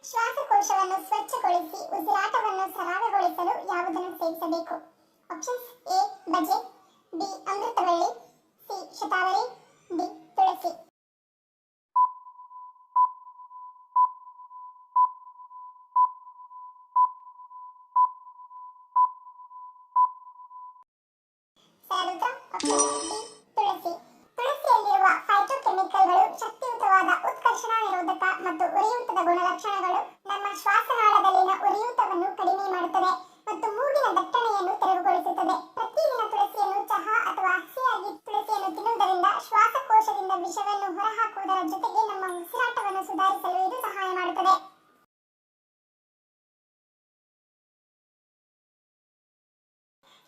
ಶ್ವಾಸಕೋಶವನ್ನು ಸ್ವಚ್ಛಗೊಳಿಸಿ ಉಸಿರಾಟವನ್ನು ಸರಾಗಗೊಳಿಸಲು ಯಾವುದನ್ನು ಸೇವಿಸಬೇಕು? Options: A baje, B ಅಮೃತವಳ್ಳಿ, C Shatavari, D ತುಳಸಿ. ಸರಿಯಾದ ಉತ್ತರ ಆಪ್ಷನ್ ಡಿ ತುಳಸಿ. ತುಳಸಿಯಲ್ಲಿರುವ ಫೈಟೋಕೆಮಿಕಲ್ಗಳು ಶಕ್ತಿಯುತವಾದ ಉತ್ಕರ್ಷಣ ನಿರೋಧಕ ಮತ್ತು ಉರಿಯೂತದ ಗುಣಲಕ್ಷಣಗಳು ನಮ್ಮ ಶ್ವಾಸನಾಳದಲ್ಲಿನ ಉರಿಯೂತವನ್ನು ಕಡಿಮೆ ಮಾಡುತ್ತದೆ ಮತ್ತು ಮೂಗಿನ ದಟ್ಟಣೆಯನ್ನು ತೆರವುಗೊಳಿಸುತ್ತದೆ. ಪ್ರತಿದಿನ ತುಳಸಿಯನ್ನು ಚಹಾ ಅಥವಾ ಹಸಿಯಾಗಿ ತುಳಸಿಯನ್ನು ತಿನ್ನುವುದರಿಂದ ಶ್ವಾಸಕೋಶದಿಂದ ವಿಷವನ್ನು ಹೊರಹಾಕುವುದರ ಜೊತೆಗೆ ನಮ್ಮ ಉಸಿರಾಟವನ್ನು ಸುಧಾರಿಸಲು ಇದು ಸಹಾಯ ಮಾಡುತ್ತದೆ.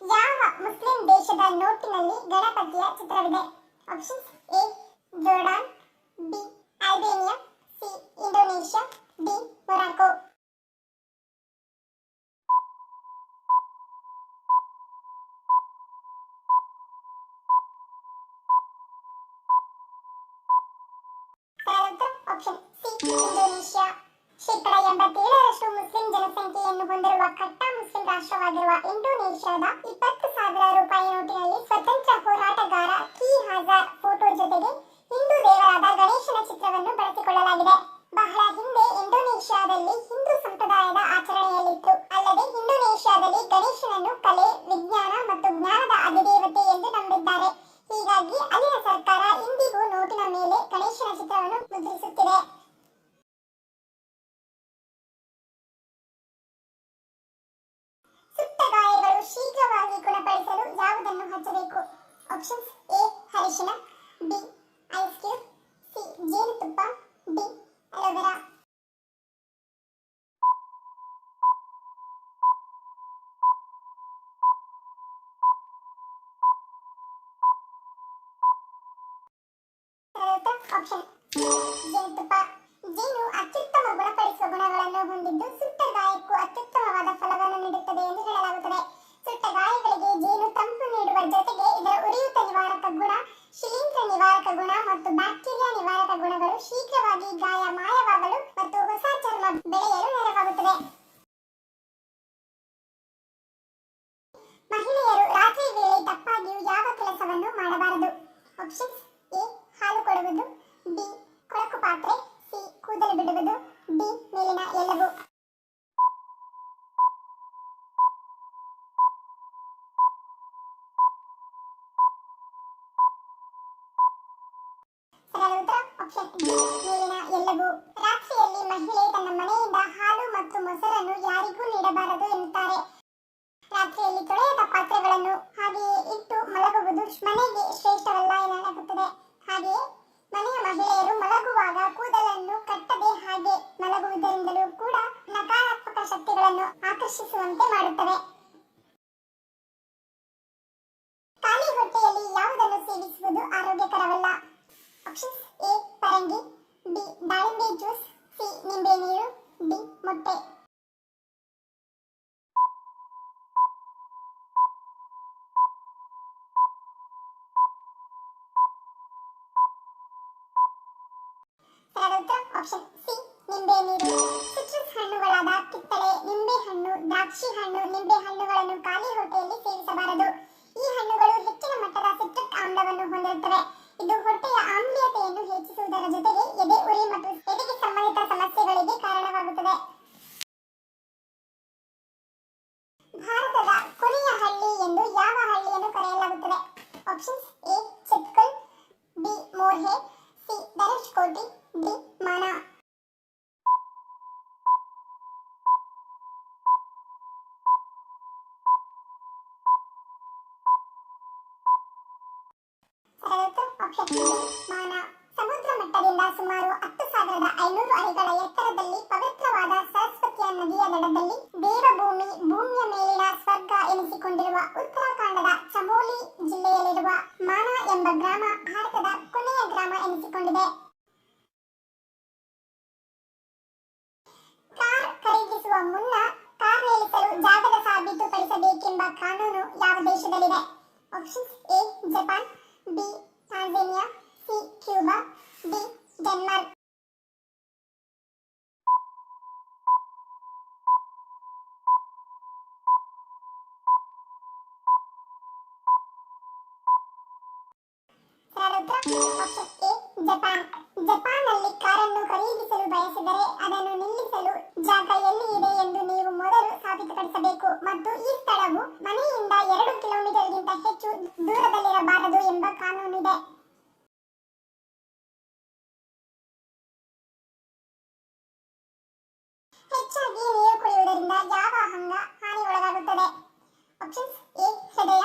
ಯಾವ ಮುಸ್ಲಿಂ ದೇಶದ ನೋಟಿನಲ್ಲಿ ಗಣಪತಿಯ ಚಿತ್ರವಿದೆ? Options: A Jordan, B Albania, C Indonesia, D Morocco. Option C Indonesia. ಶೇಕಡ 87% ಮುಸ್ಲಿಂ ಜನಸಂಖ್ಯೆಯನ್ನು ಹೊಂದಿರುವ ಕಟ್ಟಾ ಮುಸ್ಲಿಂ ರಾಷ್ಟ್ರವಾಗಿರುವ ಇಂಡೋನೇಷ್ಯಾದ 20,000 ರೂಪಾಯಿ ನೋಟಿನಲ್ಲಿ ಸ್ವತಂತ್ರ ಹೋರಾಟಗಾರ ಕಿ ಹಾಜಾರ್ ಫೋಟೋ ಜೊತೆಗೆ ಹಿಂದೂ ದೇವರಾದ ಗಣೇಶನ ಚಿತ್ರವನ್ನು ಬಳಸಿಕೊಳ್ಳಲಾಗಿದೆ. ಬಹಳ ಹಿಂದೆ ಇಂಡೋನೇಷ್ಯಾದಲ್ಲಿ ಹಿಂದೂ ಸಂಪ್ರದಾಯದ ಆಚರಣೆಯಲ್ಲಿತ್ತು. ಅಲ್ಲದೆ ಇಂಡೋನೇಷ್ಯಾದಲ್ಲಿ ಗಣೇಶನನ್ನು ಕಲೆ, ವಿಜ್ಞಾನ ಮತ್ತು ಜ್ಞಾನದ ಅಧಿದೇವತೆ ಎಂದು ನಂಬಿದ್ದಾರೆ. ಹೀಗಾಗಿ ಅಲ್ಲಿನ ಸರ್ಕಾರ ಇಂದಿಗೂ ನೋಟಿನ ಮೇಲೆ ಗಣೇಶನ ಚಿತ್ರವನ್ನು ಮುದ್ರಿಸುತ್ತಿದೆ. ಸುಟ್ಟ ಗಾಯಗಳು ಶೀಘ್ರವಾಗಿ ಗುಣಪಡಿಸಲು ಯಾವುದನ್ನು ಹಚ್ಚಬೇಕು? ಆಪ್ಷನ್ಸ್: ಎ ಅರಿಶಿನ, ಬಿ ಐಸ್ ಕ್ಯೂಬ್, ಸಿ ಜೇನುತುಪ್ಪ, ಡಿ ಅಲೋವೆರಾ. ಆಪ್ಷನ್ ಜೇನುತುಪ್ಪ. ಜೇನು ಅತ್ಯುತ್ತಮ ಗುಣಪಡಿಸುವ ಗುಣಗಳನ್ನು ಹೊಂದಿದ್ದು ಸುಟ್ಟ ಗಾಯಕ್ಕೂ ಅತ್ಯುತ್ತಮವಾದ ಫಲವನ್ನು ನೀಡುತ್ತದೆ ಎಂದು ಹೇಳಲಾಗುತ್ತದೆ. ಸುಟ್ಟ ಗಾಯಗಳಿಗೆ ಜೇನು ತಂಪು ನೀಡುವ ಜೊತೆಗೆ ಇದರ ಉರಿಯೂತ ನಿವಾರಕ ಗುಣ, ಶಿಲೀಂಧ್ರ ನಿವಾರಕ ಗುಣ ಮತ್ತು ಬ್ಯಾಕ್ಟೀರಿಯಾ ನಿವಾರಕ ಗುಣಗಳು ಶೀಘ್ರವಾಗಿ ಗಾಯ ಮಾಯವಾಗಲು ಮತ್ತು ಹೊಸ ಚರ್ಮ ಬೆಳೆಯಲು ನೆರವಾಗುತ್ತದೆ. ಮಹಿಳೆಯರು ರಾತ್ರಿ ವೇಳೆ ತಪ್ಪಾಗಿಯೂ ಯಾವ ಕೆಲಸವನ್ನು ಮಾಡಬಾರದು? ಆಪ್ಷನ್ಸ್: ಎ ಹಾಲು ಕೊಡುವುದು, ಬಿ ಕೊಳಕು ಪಾತ್ರೆ, ಸಿ ಕೂದಲು ಬಿಡುವುದು, ಡಿ ಮೇಲಿನ ಎಲ್ಲವೂ. ಸರಿಯಾದ ಉತ್ತರ ಆಪ್ಷನ್ ಡಿ ಮೇಲಿನ ಎಲ್ಲವೂ. ರಾತ್ರಿಯಲ್ಲಿ ಮಹಿಳೆ ತನ್ನ ಮನೆಯಿಂದ ಹಾಲು ಮತ್ತು ಮೊಸರನ್ನು ಯಾರಿಗೂ ನೀಡಬಾರದು ಎನ್ನುತ್ತಾರೆ. ರಾತ್ರಿಯಲ್ಲಿ ತೊಳೆಯದ ಪಾತ್ರೆಗಳನ್ನು ಹಾಗೆಯೇ ಇಟ್ಟು ಮಲಗುವುದು ಮನೆಗೆ ಶ್ರೇಷ್ಠವಲ್ಲ ಎನ್ನಲಾಗುತ್ತದೆ. ಹಾಗೆಯೇ ಮನೆಯ ಮಹಿಳೆಯರು ಮಲಗುವಾಗ ಕೂದಲನ್ನು ಕಟ್ಟದೆ ಹಾಗೆ ಮಲಗುವುದರಿಂದಲೂ ಕೂಡ ನಕಾರಾತ್ಮಕ ಶಕ್ತಿಗಳನ್ನು ಆಕರ್ಷಿಸುವಂತೆ ಮಾಡುತ್ತವೆ. ಖಾಲಿ ಹೊಟ್ಟೆಯಲ್ಲಿ ಯಾವುದನ್ನು ಸೇವಿಸುವುದು ಆರೋಗ್ಯಕರವಲ್ಲ? ಆಪ್ಷನ್ಸ್: ಎ ಪರಂಗಿ, ಬಿ ದಾಳಿಂಬೆ ಜ್ಯೂಸ್, ಸಿ ನಿಂಬೆ ನೀರು, ಡಿ ಮೊಟ್ಟೆ. ಸರಿಯಾದ ಉತ್ತರ ಆಪ್ಷನ್ ಸಿ ನಿಂಬೆ ನೀರು. ಸಿಟ್ರಸ್ ಹಣ್ಣುಗಳಾದ ಕಿತ್ತಳೆ, ನಿಂಬೆ ಹಣ್ಣು, ದ್ರಾಕ್ಷಿ ಹಣ್ಣು, ನಿಂಬೆ ಹಣ್ಣುಗಳನ್ನು ಖಾಲಿ ಹೊಟ್ಟೆಯಲ್ಲಿ ಸೇವಿಸಬಾರದು. ಈ ಹಣ್ಣುಗಳು ಹೆಚ್ಚಿನ ಮಟ್ಟದ ಸಿಟ್ರಿಕ್ ಆಮ್ಲವನ್ನು ಹೊಂದಿರುತ್ತವೆ. ಇದು ಹೊಟ್ಟೆಯ ಆಮ್ಲೀಯತೆಯನ್ನು ಹೆಚ್ಚಿಸುವುದರ ಜೊತೆಗೆ ಎದೆ ಉರಿ ಮತ್ತು ಎದೆಗೆ ಸಂಬಂಧಿತ ಸಮಸ್ಯೆಗಳಿಗೆ ಕಾರಣವಾಗುತ್ತದೆ. ಭಾರತದ ಕೊನೆಯ ಹಳ್ಳಿ ಎಂದು ಯಾವ ಹಳ್ಳಿಯನ್ನು ಕರೆಯಲಾಗುತ್ತದೆ? Options: A Chitkul, B Morhe, C Dhanushkodi, D Mana. Option D Mana. ಸಮುದ್ರ ಮಟ್ಟದಿಂದ ಸುಮಾರು 10,500 ಅಡಿಗಳ ಎತ್ತರದಲ್ಲಿ ಪವಿತ್ರವಾದ ಸರಸ್ವತಿಯ ನದಿಯ ದಡದಲ್ಲಿ ದೇವಭೂಮಿ, ಭೂಮಿಯ ಮೇಲಿನ ಸ್ವರ್ಗ ಎನಿಸಿಕೊಂಡಿರುವ ಉತ್ತರಾಖಂಡದ ಚಮೋಲಿ ಜಿಲ್ಲೆಯಲ್ಲಿರುವ ಮಾನಾ ಎಂಬ ಗ್ರಾಮ ಭಾರತದ ಕೊನೆಯ ಗ್ರಾಮ ಎನಿಸಿಕೊಂಡಿದೆ. ಕಾರ್ ಖರೀದಿಸುವ ಮುನ್ನ ಕಾರ್ ನಿಲ್ಲಿಸಲು ಜಾಗದ ಸಾಬೀತುಪಡಿಸಬೇಕೆಂಬ ಕಾನೂನು ಯಾವ ದೇಶದಲ್ಲಿದೆ? Options: A Japan, B Tanzania, C Cuba, D Denmark. ಉತ್ತರ ಆಪ್ಷನ್ ಎ ಜಪಾನ್. ಜಪಾನ್ನಲ್ಲಿ ಕಾರನ್ನು ಖರೀದಿಸಲು ಬಯಸಿದರೆ ಅದನ್ನು ನಿಲ್ಲಿಸಲು ಜಾಗ ಎಲ್ಲಿ ಇದೆ ಎಂದು ನೀವು ಮೊದಲು ಸಾಬೀತುಪಡಿಸಬೇಕು ಮತ್ತು ಈ ಸ್ಥಳವು ಮನೆಯಿಂದ 2 ಕಿಲೋಮೀಟರ್ಗಿಂತ ಹೆಚ್ಚು ದೂರದಲ್ಲಿರಬಾರದು ಎಂಬ ಕಾನೂನಿದೆ. ಹೆಚ್ಚಾಗಿ ನೀರು ಕುಡಿಯುವುದರಿಂದ ಯಾವ ಅಂಗ ಹಾನಿ ಒಳಗಾಗುತ್ತದೆ? ಆಪ್ಷನ್ಸ್ ಎ ಹೃದಯ,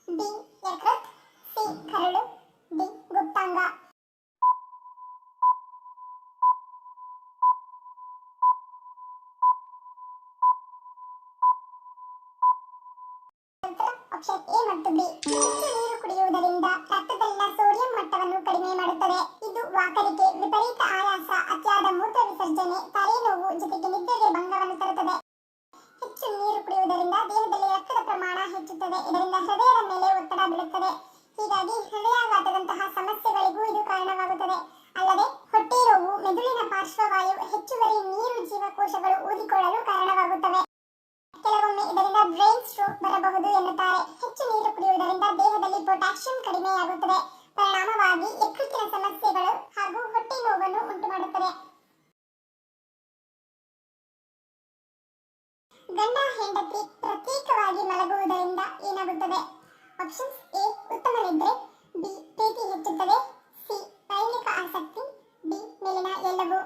ಬಿ ಯಕೃತ್, ಸಿ ಕರಳು, ಡಿ ಗುಪ್ತಾಂಗ. ಆಪ್ಷನ್ ಎ ಮತ್ತು ಬಿ. ಹೆಚ್ಚು ನೀರು ಕುಡಿಯುವುದರಿಂದ ರಕ್ತದಲ್ಲಿನ ಸೋಡಿಯಂ ಮಟ್ಟವನ್ನು ಕಡಿಮೆ ಮಾಡುತ್ತದೆ. ಇದು ವಾಕರಿಕೆ, ವಿಪರೀತ ಆಯಾಸ, ಅತಿಯಾದ ಮೂತ್ರ ವಿಸರ್ಜನೆ, ತಲೆನೋವು ಜೊತೆಗೆ ನಿದ್ರೆಗೆ ಭಂಗವನ್ನು ತರುತ್ತದೆ. ಹೆಚ್ಚು ನೀರು ಕುಡಿಯುವುದರಿಂದ ದೇಹದಲ್ಲಿ ರಕ್ತದ ಪ್ರಮಾಣ ಹೆಚ್ಚುತ್ತದೆ. ಇದರಿಂದ ಹೃದಯದ ಮೇಲೆ ಒತ್ತಡ ಬೀಳುತ್ತದೆ. ಹೀಗಾಗಿ ಹೃದಯಾಘಾತದಂತಹ ಸಮಸ್ಯೆಗಳಿಗೂ ಇದು ಕಾರಣವಾಗುತ್ತದೆ. ಅಲ್ಲದೆ ಹೊಟ್ಟೆ ನೋವು, ಮೆದುಳಿನ ಪಾರ್ಶ್ವವಾಯು, ಹೆಚ್ಚುವರಿ ನೀರು ಜೀವಕೋಶಗಳು ಊದಿಕೊಳ್ಳಲು ಕಾರಣವಾಗುತ್ತವೆ. ಕೆಲವೊಮ್ಮೆ ಇದರಿಂದ ಬ್ರೈನ್ ಸ್ಟ್ರೋಕ್ ಬರಬಹುದು ಎನ್ನುತ್ತಾರೆ. ಹೆಚ್ಚು ನೀರು ಕುಡಿಯುವುದರಿಂದ ದೇಹದಲ್ಲಿ ಪೊಟ್ಯಾಷಿಯಂ ಕಡಿಮೆಯಾಗುತ್ತದೆ. ಪರಿಣಾಮವಾಗಿ ಯಕೃತ್ತಿನ ಸಮಸ್ಯೆಗಳು ಹಾಗೂ ಹೊಟ್ಟೆ ನೋವನ್ನು ಉಂಟುಮಾಡುತ್ತದೆ. ಗಂಡ ಹೆಂಡತಿ ಪ್ರತ್ಯೇಕವಾಗಿ ಮಲಗುವುದರಿಂದ ಏನಾಗುತ್ತದೆ? ಆಪ್ಷನ್ಸ್ ಎ ಉತ್ತಮ ನಿದ್ರೆ, ಬಿ ಪ್ರೀತಿ ಹೆಚ್ಚುತ್ತದೆ, ಸಿ ಲೈಂಗಿಕ ಆಸಕ್ತಿ, ಡಿ ಮೇಲಿನ ಎಲ್ಲವೂ.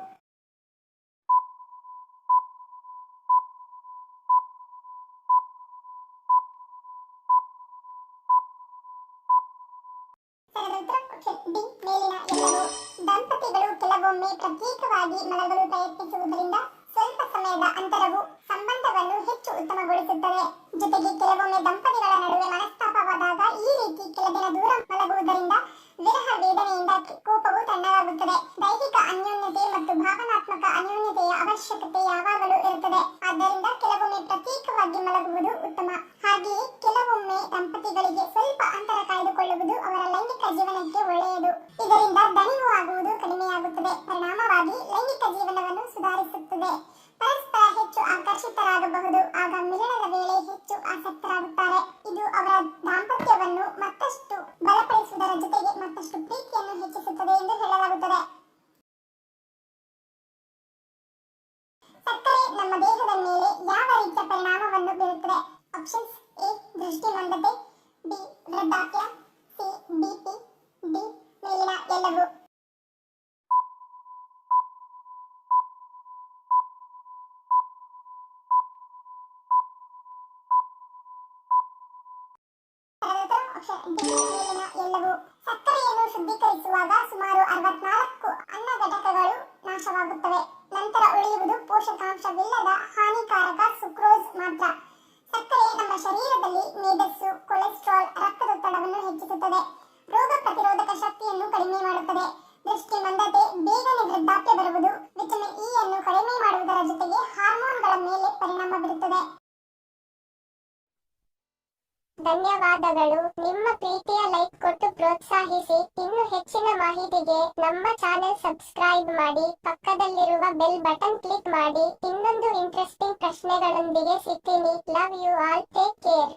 ಡಿ ಮೇಲಿನ ಎಲ್ಲವೂ. ದಂಪತಿಗಳು ಕೆಲವೊಮ್ಮೆ ಪ್ರತ್ಯೇಕವಾಗಿ ಮಲಗಲು ಪ್ರಯತ್ನಿಸುವುದರಿಂದ ಸ್ವಲ್ಪ ಸಮಯದ ಅಂತರವು ಸಂಬಂಧವನ್ನು ಹೆಚ್ಚು ಉತ್ತಮಗೊಳಿಸುತ್ತದೆ. ಜೊತೆಗೆ ಕೆಲವೊಮ್ಮೆ ದಂಪತಿಗಳ ನಡುವೆ ಮನಸ್ತಾಪವಾದಾಗ ಈ ರೀತಿ ಕೆಲ ದಿನ ದೂರ ಮಲಗುವುದರಿಂದ ವಿರಹ ವೇದನೆಯಿಂದ ಕೋಪವು ತಣ್ಣಗಾಗುತ್ತದೆ. ದೈಹಿಕ ಅನ್ಯೋನ್ಯತೆ ಮತ್ತು ಭಾವನಾತ್ಮಕ ಅನ್ಯೋನ್ಯತೆಯ ಅವಶ್ಯಕತೆ ಯಾವಾಗಲೂ ಇರುತ್ತದೆ. ಆದ್ದರಿಂದ ಕೆಲವೊಮ್ಮೆ ಪ್ರತ್ಯೇಕವಾಗಿ ಮಲಗುವುದು ಉತ್ತಮ. ಹಾಗೆಯೇ ಕೆಲವೊಮ್ಮೆ ದಂಪತಿಗಳಿಗೆ ಸ್ವಲ್ಪ ಅಂತರ ಕಾಯ್ದುಕೊಳ್ಳುವುದು ಅವರ ಲೈಂಗಿಕ ಜೀವನಕ್ಕೆ ಒಳ್ಳೆಯದು. ಇದರಿಂದ ದಣಿವು ಆಗುವುದು ಕಡಿಮೆಯಾಗುತ್ತದೆ. ಪರಿಣಾಮವಾಗಿ ಲೈಂಗಿಕ ಜೀವನವನ್ನು ಸುಧಾರಿಸುತ್ತದೆ. ಪರಸ್ಪರ ಹೆಚ್ಚು ಆಕರ್ಷಿತರಾಗಬಹುದು. ಆಗ ಮಿಲನದ ವೇಳೆ ಹೆಚ್ಚು ಆಸಕ್ತರಾಗುತ್ತಾರೆ. ಇದು ಅವರ ದಾಂಪತ್ಯವನ್ನು ಮತ್ತಷ್ಟು ಬಲಪಡಿಸುವುದರ ಜೊತೆಗೆ ಮತ್ತಷ್ಟು ಪ್ರೀತಿಯನ್ನು ಹೆಚ್ಚಿಸುತ್ತದೆ ಎಂದು ಹೇಳಲಾಗುತ್ತದೆ. ಸಕ್ಕರೆ ನಮ್ಮ ದೇಹದ ಮೇಲೆ ಯಾವ ರೀತಿಯ ಪರಿಣಾಮವನ್ನು ಬೀರುತ್ತದೆ? ಆಪ್ಷನ್ಸ್ ಎ ದೃಷ್ಟಿಮಂದತೆ, ಬಿ ವೃದ್ಧಾಪ್ಯ, ಸಿ ಬಿಪಿ, ಡಿ ಮೇಲಿನ ಎಲ್ಲವೂ. ಎಲ್ಲವೂ. ಸಕ್ಕರೆಯನ್ನು ಶುದ್ಧೀಕರಿಸುವಾಗ ಸುಮಾರು 64 ಅನ್ನ ಘಟಕಗಳು ನಾಶವಾಗುತ್ತವೆ. ನಂತರ ಉಳಿಯುವುದು ಪೋಷಕಾಂಶವಿಲ್ಲದ ಹಾನಿಕಾರಕ ಸುಕ್ರೋಸ್ ಮಾತ್ರ. ಸಕ್ಕರೆ ನಮ್ಮ ಶರೀರದಲ್ಲಿ ಮೇದಸ್ಸು, ಕೊಲೆಸ್ಟ್ರಾಲ್, ರಕ್ತದೊತ್ತಡವನ್ನು ಹೆಚ್ಚಿಸುತ್ತದೆ. ರೋಗ ಪ್ರತಿರೋಧಕ ಶಕ್ತಿಯನ್ನು ಕಡಿಮೆ ಮಾಡುತ್ತದೆ. ದೃಷ್ಟಿಮಂದತೆ, ಬೇಗನೆ ವೃದ್ಧಾಪ್ಯ ಬರುವುದು, ವಿಟಮಿನ್ ಇ ಅನ್ನು ಕಡಿಮೆ ಮಾಡುವುದರ ಜೊತೆಗೆ ಹಾರ್ಮೋನ್ಗಳ ಮೇಲೆ ಪರಿಣಾಮ ಬೀರುತ್ತದೆ. ಧನ್ಯವಾದಗಳು. ನಿಮ್ಮ ಪ್ರೀತಿಯ ಲೈಕ್ ಕೊಟ್ಟು ಪ್ರೋತ್ಸಾಹಿಸಿ. ಇನ್ನು ಹೆಚ್ಚಿನ ಮಾಹಿತಿಗೆ ನಮ್ಮ ಚಾನೆಲ್ ಸಬ್ಸ್ಕ್ರೈಬ್ ಮಾಡಿ, ಪಕ್ಕದಲ್ಲಿರುವ ಬೆಲ್ ಬಟನ್ ಕ್ಲಿಕ್ ಮಾಡಿ. ಇನ್ನೊಂದು ಇಂಟ್ರೆಸ್ಟಿಂಗ್ ಪ್ರಶ್ನೆಗಳೊಂದಿಗೆ ಸಿಗ್ತೀನಿ. Love you all. Take care.